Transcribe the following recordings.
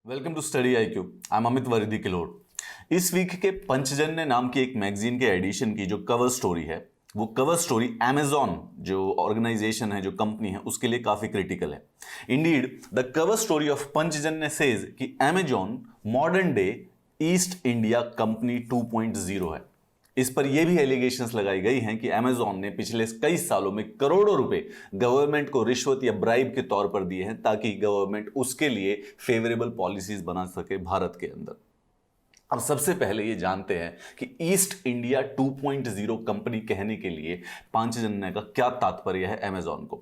Welcome to study IQ। I am Amit वरिदी किलोड़। इस वीक के पंचजन्य नाम की एक मैगजीन के एडिशन की जो कवर स्टोरी है, वो कवर स्टोरी Amazon जो ऑर्गेनाइजेशन है, जो कंपनी है, उसके लिए काफी क्रिटिकल है। Indeed the cover story of Panchajanya says कि Amazon modern day east India company 2.0 है। इस पर यह भी एलिगेशंस लगाई गई हैं कि Amazon ने पिछले कई सालों में करोड़ों रुपए गवर्नमेंट को रिश्वत या ब्राइब के तौर पर दिए हैं ताकि गवर्नमेंट उसके लिए फेवरेबल पॉलिसीज बना सके भारत के अंदर। अब सबसे पहले ये जानते हैं कि ईस्ट इंडिया 2.0 कंपनी कहने के लिए पांचजन्य का क्या तात्पर्य है Amazon को।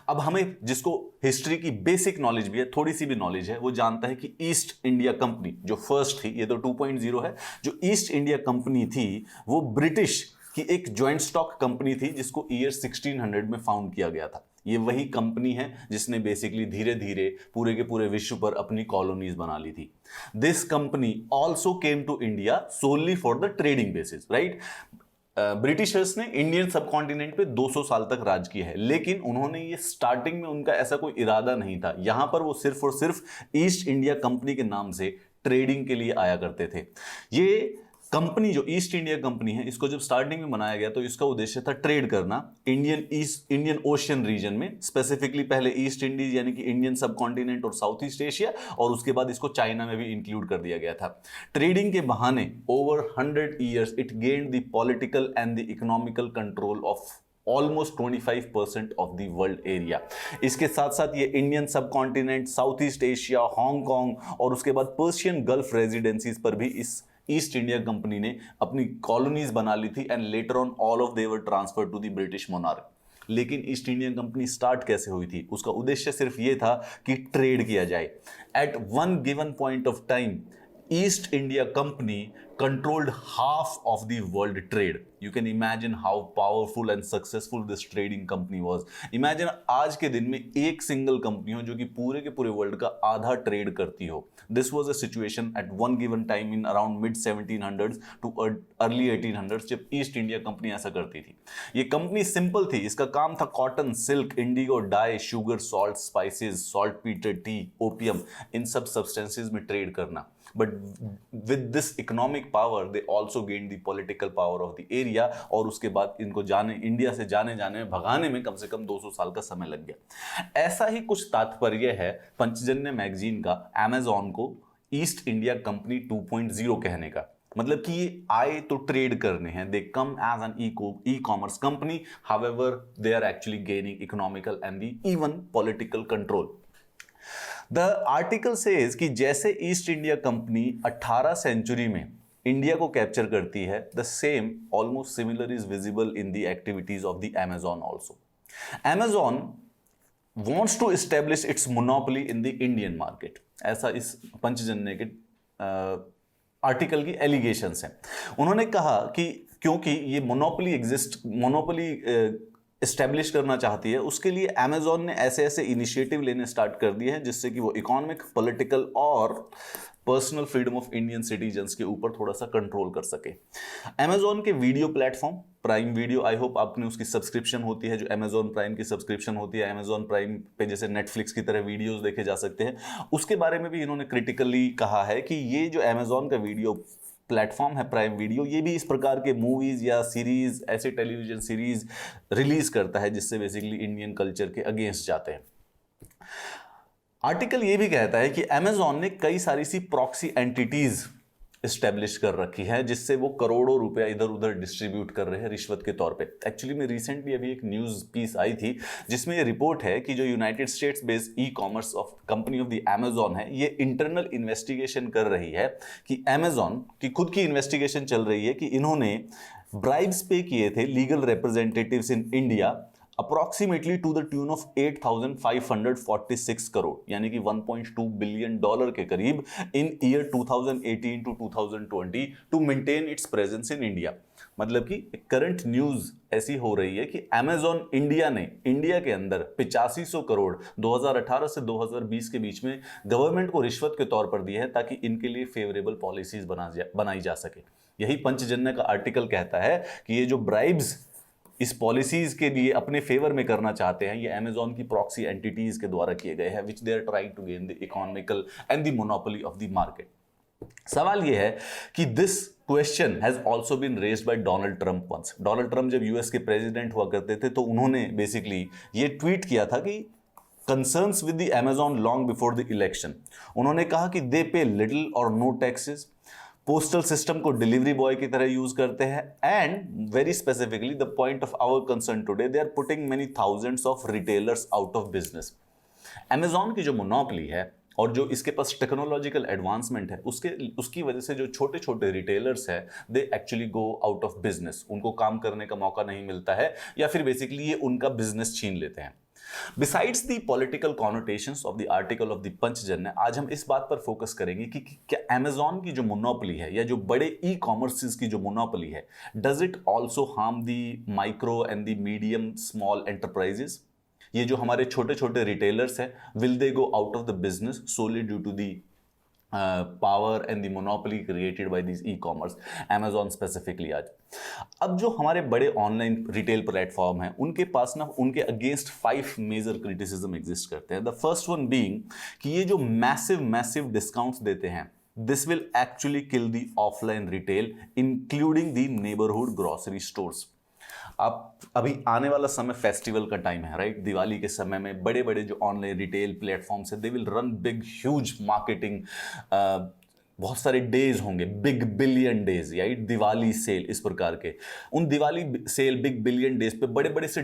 अब हमें जिसको हिस्ट्री की बेसिक नॉलेज भी है, थोड़ी सी भी नॉलेज है, वो जानता है कि ईस्ट इंडिया कंपनी जो फर्स्ट थी, ये तो 2.0 है, जो ईस्ट इंडिया कंपनी थी वो ब्रिटिश की एक ज्वाइंट स्टॉक कंपनी थी जिसको ईयर 1600 में फाउंड किया गया था। ये वही कंपनी है जिसने बेसिकली धीरे धीरे पूरे के पूरे विश्व पर अपनी कॉलोनीज बना ली थी। This company also came to India solely for the trading basis, right. Britishers ने इंडियन सब कॉन्टिनेंट पे 200 साल तक राज किया है, लेकिन उन्होंने ये स्टार्टिंग में उनका ऐसा कोई इरादा नहीं था। यहां पर वो सिर्फ और सिर्फ ईस्ट इंडिया कंपनी के नाम से ट्रेडिंग के लिए आया करते थे। ये कंपनी जो ईस्ट इंडिया कंपनी है, इसको जब स्टार्टिंग में बनाया गया तो इसका उद्देश्य था ट्रेड करना इंडियन ओशियन रीजन में, स्पेसिफिकली पहले ईस्ट इंडीज यानी कि इंडियन सब कॉन्टिनेंट और साउथ ईस्ट एशिया, और उसके बाद इसको चाइना में भी इंक्लूड कर दिया गया था। ट्रेडिंग के बहाने over 100 years it gained the political and the economical control of almost 25% of the world area. इसके साथ साथ ये इंडियन सब continent, south east Asia, Hong Kong और उसके बाद पर्शियन गल्फ रेजिडेंसीज पर भी इस ईस्ट इंडिया कंपनी ने अपनी कॉलोनीज बना ली थी and later on all of they were transfer to the British monarch. लेकिन ईस्ट इंडियन कंपनी स्टार्ट कैसे हुई थी? उसका उद्देश्य सिर्फ ये था कि ट्रेड किया जाए। At one given point of time East India company controlled half of the world trade. You can imagine how powerful and successful this trading company was. Imagine आज के दिन में एक सिंगल कंपनी हो जो कि पूरे के पूरे वर्ल्ड का आधा ट्रेड करती हो। This was a situation at one given time in around mid 1700s to early 1800s जब ईस्ट इंडिया कंपनी ऐसा करती थी। ये कंपनी सिंपल थी, इसका काम था cotton, silk, indigo, dye, sugar, salt, spices, saltpetre, tea, opium, इन सब सब्सटेंसेस में ट्रेड करना। But with this economic power they also gain the political power of the area, और उसके बाद इनको इंडिया से जाने में भगाने में कम से कम 200 साल का समय लग गया। ऐसा ही कुछ तात्पर्य है पंचजन्य मैगजीन का Amazon को ईस्ट इंडिया कंपनी 2.0 कहने का। मतलब कि ये आए तो ट्रेड करने हैं, they come as an e commerce company, however they are actually gaining economical and the even political control. The article says कि जैसे ईस्ट इंडिया कंपनी 18 सेंचुरी में इंडिया को कैप्चर करती है, the same almost similar is visible in the activities of the Amazon also. Amazon wants to establish its monopoly in the Indian market, ऐसा इस पंचजन्य के article की एलिगेशंस हैं। उन्होंने कहा कि क्योंकि ये मोनोपोली एस्टेब्लिश करना चाहती है, उसके लिए Amazon ने ऐसे ऐसे इनिशिएटिव लेने स्टार्ट कर दिए हैं जिससे कि वो इकोनॉमिक, पॉलिटिकल और personal freedom of Indian citizens के ऊपर थोड़ा सा कंट्रोल कर सके। Amazon के video platform prime video, I hope आपने उसकी सब्सक्रिप्शन होती है, जो Amazon प्राइम की सब्सक्रिप्शन होती है, Amazon प्राइम पे जैसे नेटफ्लिक्स की तरह वीडियोस देखे जा सकते हैं, उसके बारे में भी इन्होंने क्रिटिकली कहा है कि ये जो Amazon का वीडियो प्लेटफॉर्म है प्राइम वीडियो, ये भी इस प्रकार के मूवीज या सीरीज, ऐसे टेलीविजन सीरीज रिलीज करता है जिससे बेसिकली इंडियन कल्चर के अगेंस्ट जाते हैं। आर्टिकल ये भी कहता है कि Amazon ने कई सारी सी प्रॉक्सी एंटिटीज एस्टेब्लिश कर रखी है जिससे वो करोड़ों रुपया इधर उधर डिस्ट्रीब्यूट कर रहे हैं रिश्वत के तौर पे। एक्चुअली में रिसेंटली अभी एक न्यूज पीस आई थी जिसमें ये रिपोर्ट है कि जो United states based e commerce of company of the Amazon है, ये इंटरनल इन्वेस्टिगेशन कर रही है कि Amazon की खुद की इन्वेस्टिगेशन चल रही है कि इन्होंने ब्राइब्स पे किए थे legal representatives in India approximately to the tune of 8,546 crore, यानी कि 1.2 बिलियन डॉलर के करीब in year 2018 to 2020 to maintain its presence in India. मतलब कि करंट न्यूज ऐसी हो रही है कि Amazon इंडिया ने इंडिया के अंदर 8500 करोड़ 2018 से 2020 के बीच में गवर्नमेंट को रिश्वत के तौर पर दी है ताकि इनके लिए फेवरेबल पॉलिसीज बनाई जा सके। यही पंचजन्य का आर्टिकल कहता है कि ये जो ब्राइब्स इस पॉलिसीज के लिए अपने फेवर में करना चाहते हैं, ये अमेजॉन की प्रॉक्सी एंटिटीज के द्वारा किए गए हैं, which they are trying to gain the economical and the monopoly of the market. सवाल यह है कि this question has also been raised by Donald Trump once. Donald Trump जब यूएस के प्रेसिडेंट हुआ करते थे तो उन्होंने बेसिकली ये ट्वीट किया था कि concerns with the Amazon long before the election. उन्होंने कहा कि दे पे लिटिल और नो टैक्सेस, पोस्टल सिस्टम को डिलीवरी बॉय की तरह यूज करते हैं, and very specifically the point of our concern today, they are putting many thousands of retailers out of business. Amazon की जो मोनोपोली है और जो इसके पास टेक्नोलॉजिकल एडवांसमेंट है उसकी वजह से जो छोटे छोटे रिटेलर्स हैं they actually go out of business, उनको काम करने का मौका नहीं मिलता है या फिर बेसिकली ये उनका बिजनेस छीन लेते हैं। Besides the political connotations of the article of the Panchajanya, आज हम इस बात पर फोकस करेंगे कि क्या अमेजॉन की जो मोनोपोली है या जो बड़े ई कॉमर्स की जो मोनोपोली है, does it also harm the micro and the medium small enterprises? ये जो हमारे छोटे छोटे रिटेलर्स हैं, will they go out of the business solely due to the power and the monopoly created by this e commerce, Amazon specifically? आज अब जो हमारे बड़े ऑनलाइन रिटेल प्लेटफॉर्म हैं उनके पास ना उनके अगेंस्ट 5 मेजर क्रिटिसिज्म एग्जिस्ट करते हैं। द फर्स्ट वन बीइंग कि ये जो मैसिव डिस्काउंट्स देते हैं, this will actually kill the offline retail including the neighbourhood grocery stores. आप अभी आने वाला समय फेस्टिवल का टाइम है, राइट? दिवाली के समय में बड़े बड़े जो ऑनलाइन रिटेल प्लेटफॉर्म्स है, they will run big huge marketing, बहुत सारे डेज होंगे, big billion days, right? Diwali sale, इस प्रकार के उन Diwali sale big billion days पे बड़े बड़े से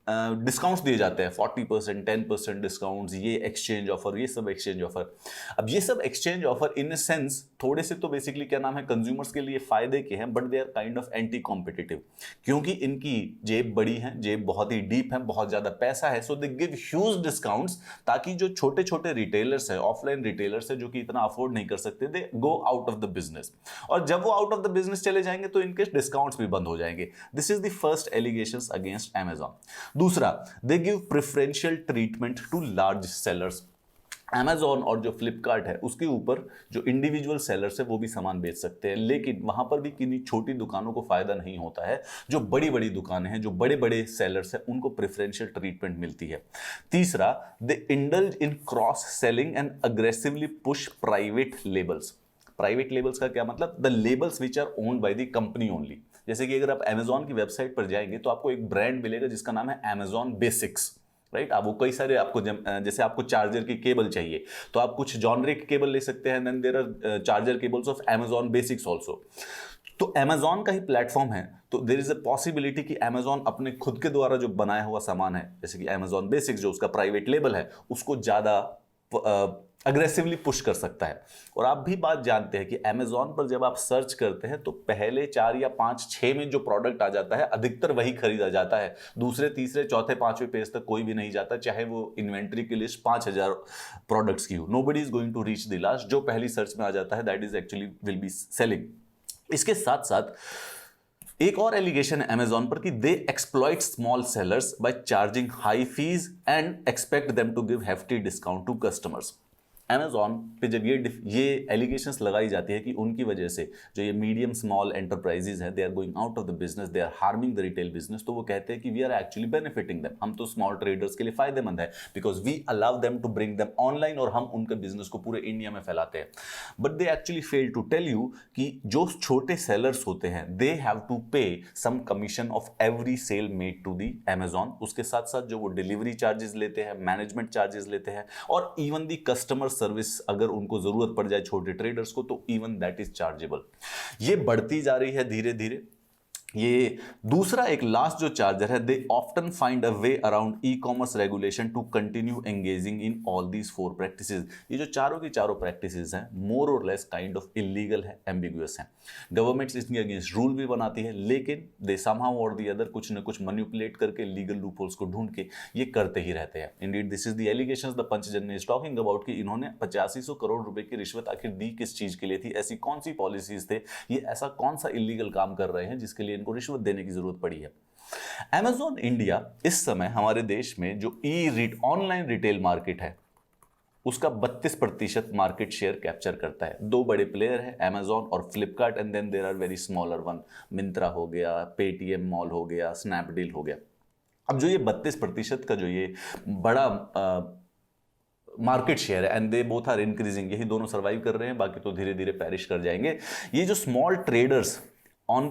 डिस्काउंट्स दिए जाते हैं, 40%, 10% डिस्काउंट्स, ये एक्सचेंज ऑफर, ये सब एक्सचेंज ऑफर। अब ये सब exchange offer in a sense थोड़े से तो बेसिकली क्या नाम है, कंज्यूमर्स के लिए फायदे के हैं, but they are kind of anti competitive, क्योंकि इनकी जेब बड़ी है, जेब बहुत ही डीप है, बहुत ज्यादा पैसा है, सो दे गिव ह्यूज डिस्काउंट्स ताकि जो छोटे छोटे रिटेलर्स है, ऑफलाइन रिटेलर्स है, जो कि इतना अफोर्ड नहीं कर सकते, they go out of the business. और जब वो आउट ऑफ द बिजनेस चले जाएंगे तो इनके डिस्काउंट्स भी बंद हो जाएंगे। This is the first allegations against Amazon. दूसरा, they give preferential treatment to large sellers. Amazon और जो फ्लिपकार्ट है उसके ऊपर जो इंडिविजुअल सेलर्स है वो भी सामान बेच सकते हैं, लेकिन वहां पर भी किन्हीं छोटी दुकानों को फायदा नहीं होता है। जो बड़ी बड़ी दुकानें हैं, जो बड़े बड़े सेलर्स हैं, उनको प्रेफरेंशियल ट्रीटमेंट मिलती है। तीसरा, they indulge in cross selling and aggressively push private labels. Private labels का क्या मतलब? The labels which are owned by the company only. जैसे कि अगर आप अमेजॉन की वेबसाइट पर जाएंगे तो आपको एक ब्रांड मिलेगा जिसका नाम है अमेजॉन बेसिक्स, राइट? आप वो कई सारे आपको जैसे आपको चार्जर की केबल चाहिए तो आप कुछ जॉनरिक केबल ले सकते हैं, then there are charger cables of Amazon basics also. तो अमेजॉन का ही प्लेटफॉर्म है, तो देयर इज अ पॉसिबिलिटी कि अमेजॉन अपने खुद के द्वारा जो बनाया हुआ सामान है, जैसे कि अमेजॉन बेसिक्स जो उसका प्राइवेट लेबल है, उसको ज्यादा अग्रेसिवली पुश कर सकता है। और आप भी बात जानते हैं कि अमेजॉन पर जब आप सर्च करते हैं तो पहले 4 या 5, 6 में जो प्रोडक्ट आ जाता है अधिकतर वही खरीदा जाता है, दूसरे तीसरे चौथे पांचवें पेज तक कोई भी नहीं जाता, चाहे वो इन्वेंट्री की लिस्ट 5000 प्रोडक्ट्स की हो। Nobody is going to reach the last, जो पहली सर्च में आ जाता है that is actually will be selling. इसके साथ साथ एक और एलिगेशन है अमेजॉन पर कि they exploit small sellers by charging high fees and expect them to give hefty discount to customers. Amazon पे जब ये एलिगेशंस लगाई जाती है कि उनकी वजह से जो ये मीडियम स्मॉल एंटरप्राइजेज हैं, they are going out of the business, they are harming the retail business, तो वो कहते हैं कि we are actually benefiting them, हम तो स्मॉल ट्रेडर्स के लिए फायदेमंद है, because we allow them to bring them online और हम उनके बिजनेस को पूरे इंडिया में फैलाते हैं। But they actually fail to tell you कि जो छोटे सेलर्स होते हैं they have to pay some commission of every sale made to the Amazon. उसके साथ साथ जो वो डिलीवरी चार्जेस लेते हैं, मैनेजमेंट चार्जेस लेते हैं, और इवन दी कस्टमर सर्विस अगर उनको जरूरत पड़ जाए छोटे ट्रेडर्स को तो इवन दैट इज चार्जेबल। ये बढ़ती जा रही है धीरे धीरे। ये दूसरा एक लास्ट जो चार्जर है, they often find a way around e commerce regulation to continue engaging in all these 4 practices. ये जो चारों की चारों प्रैक्टिसेस हैं मोर और लेस काइंड ऑफ इलीगल है, एम्बिगुअस है। गवर्नमेंट्स इसके अगेंस्ट रूल भी बनाती है, लेकिन दे समहाउ और दी अदर कुछ न कुछ मैनिपुलेट करके लीगल लूपहोल्स को ढूंढ के ये करते ही रहते हैं। Indeed this is the allegations the Panchajanya is talking about कि इन्होंने 8500 करोड़ रुपए की रिश्वत आखिर दी किस चीज के लिए थी, ऐसी कौन सी पॉलिसीज थे, ये ऐसा कौन सा इलीगल काम कर रहे हैं जिसके लिए इनको रिश्वत देने की जरूरत पड़ी है। अमेजॉन इंडिया इस समय हमारे देश में जो ऑनलाइन रिटेल मार्केट है उसका 32% मार्केट शेयर कैप्चर करता है। दो बड़े प्लेयर है, अमेजॉन और Flipkart, and then there are very smaller one, Myntra हो गया, पेटीएम मॉल हो गया, स्नैपडील हो गया। अब जो ये 32% का जो ये बड़ा मार्केट शेयर है, and they both are increasing, यही दोनों सर्वाइव कर रहे हैं, बाकी तो धीरे धीरे पेरिश कर जाएंगे। ये जो small traders on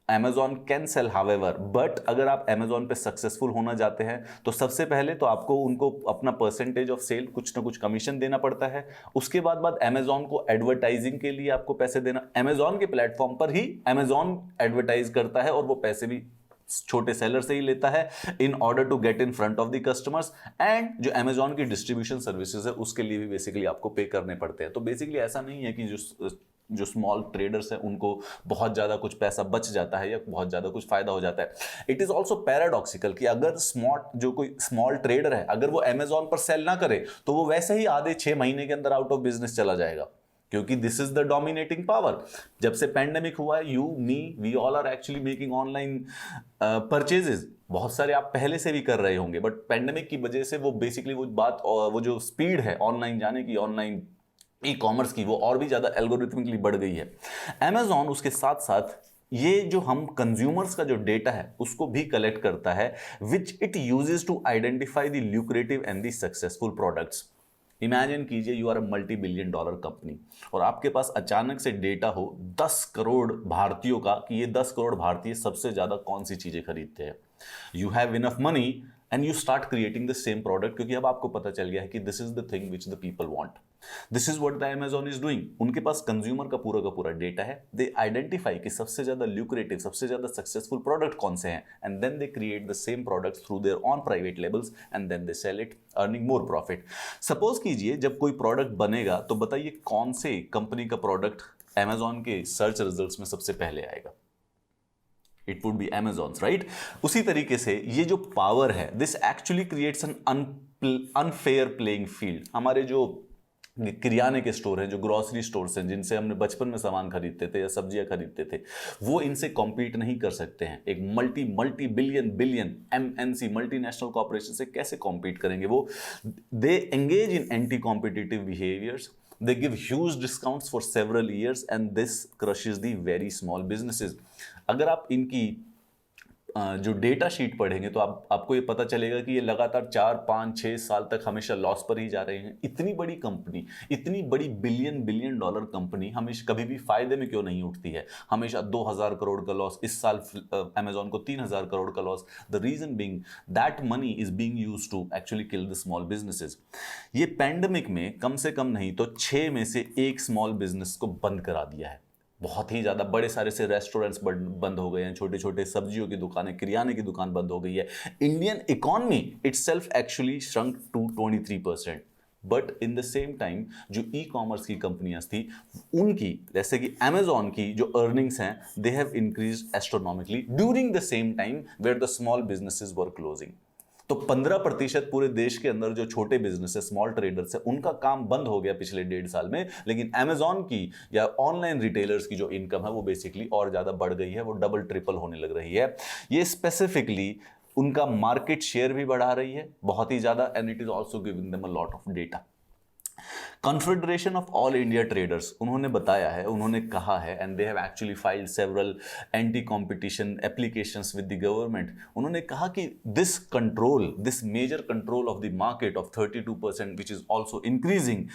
Amazon can sell however, but अगर आप Amazon पे सक्सेसफुल होना चाहते हैं तो सबसे पहले तो आपको उनको अपना परसेंटेज ऑफ सेल, कुछ ना कुछ कमीशन देना पड़ता है। उसके बाद Amazon को एडवर्टाइजिंग के लिए आपको पैसे देना, Amazon के प्लेटफॉर्म पर ही Amazon एडवर्टाइज करता है और वो पैसे भी छोटे सेलर से ही लेता है in order to get in front of the customers. And जो Amazon की डिस्ट्रीब्यूशन सर्विसेज है उसके लिए भी बेसिकली आपको पे करने पड़ते हैं। तो बेसिकली ऐसा नहीं है कि जो स्मॉल ट्रेडर्स हैं उनको बहुत ज़्यादा कुछ पैसा बच जाता है या बहुत ज़्यादा कुछ फायदा हो जाता है। इट इज़ ऑल्सो पैराडॉक्सिकल कि अगर जो कोई स्मॉल ट्रेडर है, अगर वो अमेजॉन पर सेल ना करे तो वो वैसे ही आधे 6 महीने के अंदर आउट ऑफ बिजनेस चला जाएगा, क्योंकि this is the dominating power. जब से पैंडेमिक हुआ है, you me we all are actually making online purchases. बहुत सारे आप पहले से भी कर रहे होंगे, बट पैंडेमिक की वजह से वो बेसिकली वो जो स्पीड है ऑनलाइन जाने की, ऑनलाइन ई कॉमर्स की, वो और भी ज़्यादा एल्गोरिथमिकली बढ़ गई है। अमेजॉन उसके साथ साथ ये जो हम कंज्यूमर्स का जो डेटा है उसको भी कलेक्ट करता है, which it uses to identify the lucrative and the successful products. Imagine कीजिए you are a multi billion dollar company और आपके पास अचानक से डेटा हो 10 करोड़ भारतीयों का कि ये 10 करोड़ भारतीय सबसे ज़्यादा कौन सी चीज़ें खरीदते हैं। You have enough money and you start creating the same product, क्योंकि अब आपको पता चल गया है कि this is the thing which the people want. This is what the Amazon is doing. उनके पास कंज्यूमर का पूरा डेटा है। दे आइडेंटिफाई कि सबसे ज्यादा ल्यूक्रेटिव, सबसे ज्यादा सक्सेसफुल प्रोडक्ट कौन से हैं, and then they create the same products through their own private labels and then they sell it, earning more profit. Suppose कीजिए जब कोई प्रोडक्ट बनेगा तो बताइए कौन से कंपनी का प्रोडक्ट Amazon के सर्च रिजल्ट्स में सबसे पहले आएगा? It would be Amazon's, right? उसी तरीके से ये जो पावर है, this actually creates an unfair playing field. हमारे जो किराने के स्टोर हैं, जो ग्रोसरी स्टोर्स हैं, जिनसे हमने बचपन में सामान खरीदते थे या सब्जियां खरीदते थे, वो इनसे कॉम्पीट नहीं कर सकते हैं। एक multi billion MNC multinational corporation से कैसे कॉम्पीट करेंगे? वो they engage in anti competitive behaviours, they give huge discounts for several years and this crushes the very small businesses। अगर आप इनकी जो डेटा शीट पढ़ेंगे तो आपको ये पता चलेगा कि ये लगातार 4, 5, 6 साल तक हमेशा लॉस पर ही जा रहे हैं। इतनी बड़ी कंपनी, इतनी बड़ी बिलियन डॉलर कंपनी हमेशा कभी भी फायदे में क्यों नहीं उठती है? हमेशा 2000 करोड़ का लॉस, इस साल Amazon को 3000 करोड़ का loss. The reason being that money is being used to actually kill the small businesses. ये पैंडेमिक में कम से कम नहीं तो 6 में से 1 स्मॉल बिजनेस को बंद करा दिया है। बहुत ही ज़्यादा बड़े सारे से रेस्टोरेंट्स बंद हो गए हैं, छोटे छोटे सब्जियों की दुकानें, किराने की दुकान बंद हो गई है। Indian economy itself actually shrunk to 23%। But in the same time जो ई कॉमर्स की कंपनियां थी उनकी, जैसे कि Amazon की जो अर्निंग्स हैं, they have increased astronomically during the same time where the small businesses were closing. तो 15% पूरे देश के अंदर जो छोटे बिजनेस है, स्मॉल ट्रेडर्स है, उनका काम बंद हो गया पिछले 1.5 साल में। लेकिन Amazon की या ऑनलाइन रिटेलर्स की जो इनकम है वो बेसिकली और ज्यादा बढ़ गई है, वो डबल ट्रिपल होने लग रही है। ये स्पेसिफिकली उनका मार्केट शेयर भी बढ़ा रही है बहुत ही ज्यादा, and it is also giving them a lot of data. Confederation of All India Traders उन्होंने बताया है, उन्होंने कहा है, and they have actually filed several anti competition applications with the government. उन्होंने कहा कि this major control of the market of 32% which is also increasing,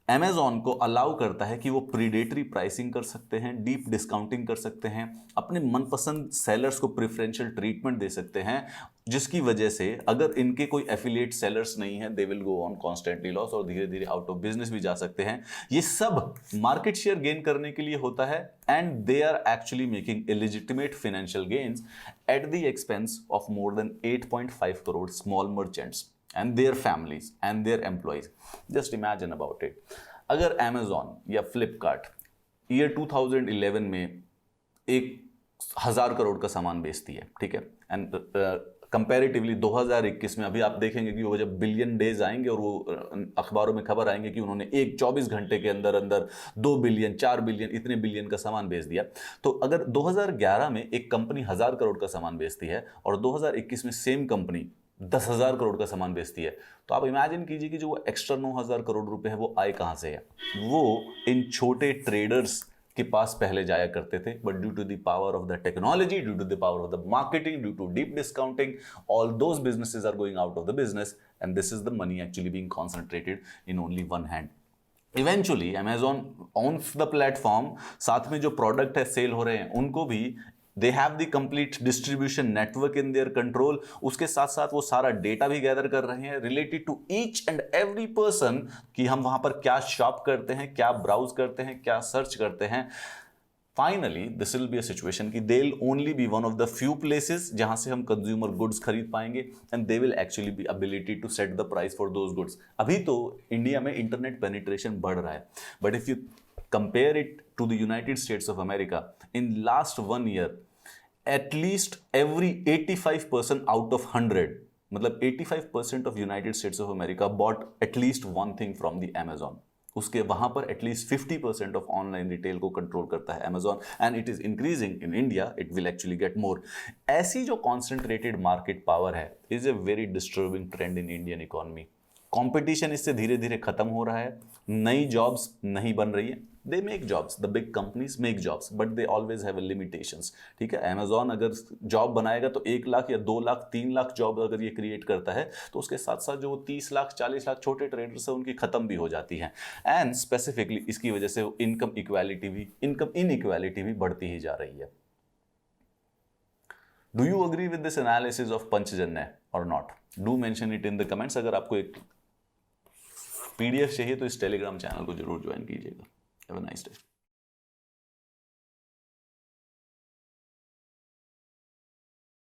Amazon को अलाउ करता है कि वो प्रीडेटरी प्राइसिंग कर सकते हैं, डीप डिस्काउंटिंग कर सकते हैं, अपने मनपसंद सेलर्स को प्रेफरेंशियल ट्रीटमेंट दे सकते हैं, जिसकी वजह से अगर इनके कोई एफिलिएट सेलर्स नहीं है, they will go on constantly loss और धीरे धीरे आउट ऑफ बिजनेस भी जा सकते हैं। ये सब मार्केट शेयर गेन करने के लिए होता है, and they are actually making illegitimate financial gains at the expense of more than 8.5 crore small merchants and their families and their employees. Just imagine about it. अगर Amazon या Flipkart ईयर 2011 में 1000 करोड़ का सामान बेचती है, ठीक है, एंड कंपैरेटिवली 2021 में अभी आप देखेंगे कि वो जब बिलियन डेज आएंगे और वो अखबारों में खबर आएंगे कि उन्होंने 24 घंटे के अंदर अंदर 2 बिलियन 4 बिलियन इतने बिलियन का सामान बेच दिया। तो अगर 2011 में एक कंपनी 1000 करोड़ का सामान बेचती है और 2021 में सेम कंपनी 10,000 करोड़ का सामान बेचती है। तो आप इमेजिन कीजिए कि जो वो एक्स्ट्रा 9,000 करोड़ रुपए है वो आए कहाँ से है। वो इन छोटे ट्रेडर्स के पास पहले जाया करते थे, but due to the power of the technology, due to the power of the marketing, due to deep discounting, all those businesses are going out of the business and this is the money actually being concentrated in only one hand. Eventually Amazon owns the platform, साथ में जो product है cell हो रहे हैं उनको भी they have the complete distribution network in their control. उसके साथ साथ वो सारा डेटा भी गैदर कर रहे हैं related to each and every person कि हम वहां पर क्या शॉप करते हैं, क्या ब्राउज करते हैं, क्या सर्च करते हैं। Finally this will be a situation कि they will only be one of the few places जहां से हम कंज्यूमर गुड्स खरीद पाएंगे and they will actually be ability to set the price for those goods. अभी तो इंडिया में internet penetration बढ़ रहा है, but if you compare it to the United States of America, in last 1 year at least every 85% out of 100, मतलब 85% of United States of America bought at least one thing from the Amazon। उसके वहां पर at least 50% of online retail को control करता है Amazon and it is increasing in India, it will actually get more. ऐसी जो concentrated market power है is a very disturbing trend in Indian economy. Competition इससे धीरे धीरे खत्म हो रहा है, नई जॉब्स नहीं बन रही है। They make jobs, the big companies make jobs, but they always have limitations. ठीक है, अमेजॉन अगर जॉब बनाएगा तो 1 लाख या 2 लाख 3 लाख जॉब अगर ये क्रिएट करता है तो उसके साथ साथ जो 30 लाख 40 लाख छोटे ट्रेडर्स हैं उनकी खत्म भी हो जाती है एंड स्पेसिफिकली इसकी वजह से इनकम इनइक्वालिटी भी बढ़ती ही जा रही है। Do you agree with this analysis of Panchjanya और not? Do mention it in the comments. अगर आपको एक PDF चाहिए तो इस टेलीग्राम चैनल को जरूर ज्वाइन कीजिएगा। Have a nice day.